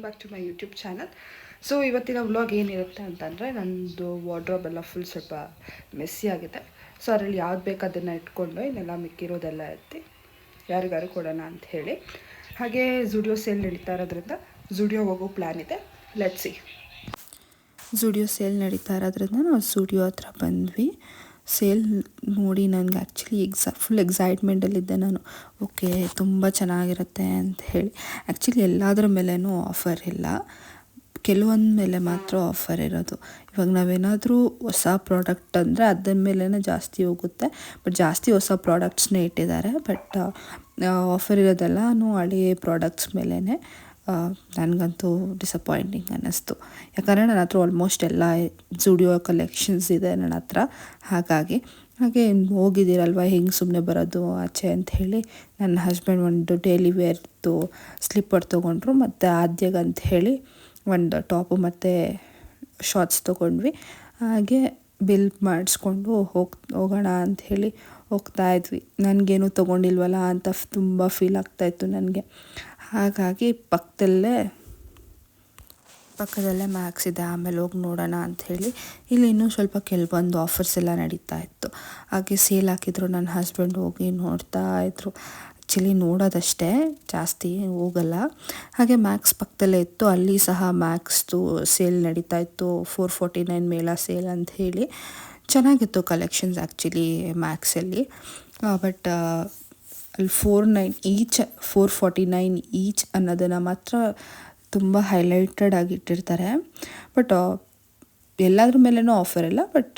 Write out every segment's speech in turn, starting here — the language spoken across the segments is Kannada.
Welcome back to my YouTube channel. So ಇವತ್ತಿನ ವ್ಲಾಗ್ ಏನಿರುತ್ತೆ ಅಂತಂದರೆ, ನನ್ನದು ವಾರ್ಡ್ರೋಬ್ ಎಲ್ಲ ಫುಲ್ ಸ್ವಲ್ಪ ಮೆಸ್ಸಿ ಆಗಿದೆ. ಸೊ ಅದರಲ್ಲಿ ಯಾವ್ದು ಬೇಕು ಅದನ್ನು ಇಟ್ಕೊಂಡು ಇನ್ನೆಲ್ಲ ಮಿಕ್ಕಿರೋದೆಲ್ಲ ಎತ್ತಿ ಯಾರಿಗಾರು ಕೊಡೋಣ ಅಂತ ಹೇಳಿ. ಹಾಗೆ ಝುಡಿಯೋ ಸೇಲ್ ನಡೀತಾ ಇರೋದ್ರಿಂದ ಝುಡಿಯೋ ಹೋಗೋ ಪ್ಲ್ಯಾನ್ ಇದೆ. Let's see. ಝುಡಿಯೋ ಸೇಲ್ ನಡೀತಾ ಇರೋದ್ರಿಂದ ನಾವು ಝುಡಿಯೋ ಹತ್ರ ಬಂದ್ವಿ. ಸೇಲ್ ನೋಡಿ ನನಗೆ ಆ್ಯಕ್ಚುಲಿ ಫುಲ್ ಎಕ್ಸೈಟ್ಮೆಂಟಲ್ಲಿದ್ದೆ ನಾನು. ಓಕೆ, ತುಂಬ ಚೆನ್ನಾಗಿರುತ್ತೆ ಅಂತ ಹೇಳಿ. ಆ್ಯಕ್ಚುಲಿ ಎಲ್ಲದರ ಮೇಲೇನೂ ಆಫರ್ ಇಲ್ಲ, ಕೆಲವೊಂದು ಮೇಲೆ ಮಾತ್ರ ಆಫರ್ ಇರೋದು. ಇವಾಗ ನಾವೇನಾದರೂ ಹೊಸ ಪ್ರಾಡಕ್ಟ್ ಅಂದರೆ ಅದರ ಮೇಲೇ ಜಾಸ್ತಿ ಹೋಗುತ್ತೆ. ಬಟ್ ಜಾಸ್ತಿ ಹೊಸ ಪ್ರಾಡಕ್ಟ್ಸ್ನೇ ಇಟ್ಟಿದ್ದಾರೆ. ಬಟ್ ಆಫರ್ ಇರೋದೆಲ್ಲನೂ ಹಳೆಯ ಪ್ರಾಡಕ್ಟ್ಸ್ ಮೇಲೇ. ನನಗಂತೂ ಡಿಸಪಾಯಿಂಟಿಂಗ್ ಅನ್ನಿಸ್ತು. ಯಾಕಂದರೆ ನನ್ನ ಹತ್ರ ಆಲ್ಮೋಸ್ಟ್ ಎಲ್ಲ ಝುಡಿಯೋ ಕಲೆಕ್ಷನ್ಸ್ ಇದೆ ನನ್ನ ಹತ್ರ. ಹಾಗೆ ಹೋಗಿದ್ದೀರಲ್ವ, ಹೆಂಗೆ ಸುಮ್ಮನೆ ಬರೋದು ಆಚೆ ಅಂತ ಹೇಳಿ ನನ್ನ ಹಸ್ಬೆಂಡ್ ಒಂದು ಡೈಲಿ ವೇರ್ದು ಸ್ಲಿಪ್ಪರ್ ತೊಗೊಂಡ್ರು. ಮತ್ತು ಆದ್ಯಗಂತ ಹೇಳಿ ಒಂದು ಟಾಪು ಮತ್ತು ಶಾರ್ಟ್ಸ್ ತೊಗೊಂಡ್ವಿ. ಹಾಗೆ ಬಿಲ್ ಮಾಡಿಸ್ಕೊಂಡು ಹೋಗೋಣ ಅಂಥೇಳಿ ಹೋಗ್ತಾಯಿದ್ವಿ. ನನಗೇನು ತೊಗೊಂಡಿಲ್ವಲ್ಲ ಅಂತ ತುಂಬ ಫೀಲ್ ಆಗ್ತಾಯಿತ್ತು ನನಗೆ. ಹಾಗಾಗಿ ಪಕ್ಕದಲ್ಲೇ ಮ್ಯಾಕ್ಸ್ ಇದೆ, ಆಮೇಲೆ ಹೋಗಿ ನೋಡೋಣ ಅಂಥೇಳಿ ಇಲ್ಲಿ ಇನ್ನೂ ಸ್ವಲ್ಪ ಕೆಲವೊಂದು ಆಫರ್ಸ್ ಎಲ್ಲ ನಡೀತಾ ಇತ್ತು. ಹಾಗೆ ಸೇಲ್ ಹಾಕಿದ್ರು. ನನ್ನ ಹಸ್ಬೆಂಡ್ ಹೋಗಿ ನೋಡ್ತಾ ಇದ್ರು. ಆ್ಯಕ್ಚುಲಿ ನೋಡೋದಷ್ಟೇ, ಜಾಸ್ತಿ ಹೋಗಲ್ಲ. ಹಾಗೆ ಮ್ಯಾಕ್ಸ್ ಪಕ್ಕದಲ್ಲೇ ಇತ್ತು, ಅಲ್ಲಿ ಸಹ ಮ್ಯಾಕ್ಸ್ದು ಸೇಲ್ ನಡೀತಾ ಇತ್ತು. 449 ಮೇಳ ಸೇಲ್ ಅಂತ ಹೇಳಿ ಚೆನ್ನಾಗಿತ್ತು ಕಲೆಕ್ಷನ್ಸ್ ಆ್ಯಕ್ಚುಲಿ ಮ್ಯಾಕ್ಸಲ್ಲಿ. ಬಟ್ ಅಲ್ಲಿ 449 ಈಚ್ ಅನ್ನೋದನ್ನು ಮಾತ್ರ ತುಂಬ ಹೈಲೈಟೆಡ್ ಆಗಿ ಇಟ್ಟಿರ್ತಾರೆ. ಬಟ್ ಎಲ್ಲದ್ರ ಮೇಲೇನೂ ಆಫರ್ ಇಲ್ಲ, ಬಟ್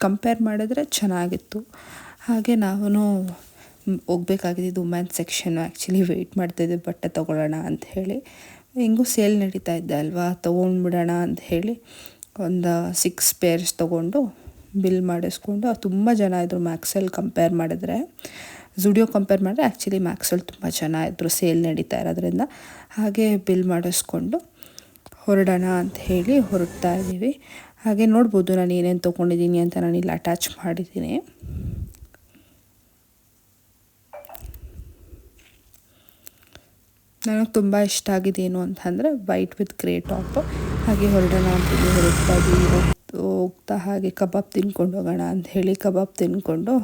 ಕಂಪೇರ್ ಮಾಡಿದ್ರೆ ಚೆನ್ನಾಗಿತ್ತು. ಹಾಗೆ ನಾವು ಹೋಗ್ಬೇಕಾಗಿದ್ದು ವುಮೆನ್ಸ್ ಸೆಕ್ಷನ್ನು. ಆ್ಯಕ್ಚುಲಿ ವೆಯ್ಟ್ ಮಾಡ್ತಾಯಿದ್ದೆ ಬಟ್ಟೆ ತೊಗೊಳ್ಳೋಣ ಅಂತ ಹೇಳಿ. ಹೆಂಗೂ ಸೇಲ್ ನಡೀತಾ ಇದ್ದೆ ಅಲ್ವಾ, ತೊಗೊಂಡ್ಬಿಡೋಣ ಅಂತ ಹೇಳಿ ಒಂದು 6 ಪೇರ್ಸ್ ತೊಗೊಂಡು ಬಿಲ್ ಮಾಡಿಸ್ಕೊಂಡು. ತುಂಬ ಜನ ಇದ್ದರು ಮ್ಯಾಕ್ಸಲ್ಲಿ ಕಂಪೇರ್ ಮಾಡಿದ್ರೆ. ಝುಡಿಯೋ ಕಂಪೇರ್ ಮಾಡಿದ್ರೆ ಆ್ಯಕ್ಚುಲಿ ಮ್ಯಾಕ್ಸಲ್ಲಿ ತುಂಬ ಜನ ಇದ್ದರು ಸೇಲ್ ನಡೀತಾ ಇರೋದ್ರಿಂದ. ಹಾಗೆ ಬಿಲ್ ಮಾಡಿಸ್ಕೊಂಡು ಹೊರಡೋಣ ಅಂತ ಹೇಳಿ ಹೊರಡ್ತಾ ಇದ್ದೀವಿ. ಹಾಗೆ ನೋಡ್ಬೋದು ನಾನು ಏನೇನು ತೊಗೊಂಡಿದ್ದೀನಿ ಅಂತ ನಾನು ಇಲ್ಲಿ ಅಟ್ಯಾಚ್ ಮಾಡಿದ್ದೀನಿ. ನನಗೆ ತುಂಬ ಇಷ್ಟ ಆಗಿದ್ದೇನು ಅಂತಂದರೆ ವೈಟ್ ವಿತ್ ಗ್ರೇ ಟಾಪ್. ಹಾಗೆ ಹೊರಡೋಣ ಅಂತೇಳಿ ಹೊರಡ್ತಾ ಇದ್ದೀವಿ. ಹೋಗ್ತಾ ಹಾಗೆ ಕಬಾಬ್ ತಿನ್ಕೊಂಡು ಹೋಗೋಣ ಅಂತ ಹೇಳಿ ಕಬಾಬ್ ತಿನ್ಕೊಂಡು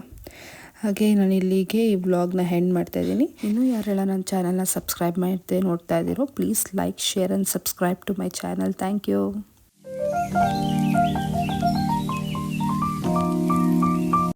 ಹಾಗೆ ನಾನು ಇಲ್ಲಿಗೆ ಈ ವ್ಲಾಗ್ನ ಎಂಡ್ ಮಾಡ್ತಾಯಿದ್ದೀನಿ. ಇನ್ನೂ ಯಾರೆಲ್ಲ ನನ್ನ ಚಾನಲ್ನ ಸಬ್ಸ್ಕ್ರೈಬ್ ಮಾಡ್ತಾ ನೋಡ್ತಾ ಇದ್ದೀರೋ, please like, share and subscribe to my channel. Thank you.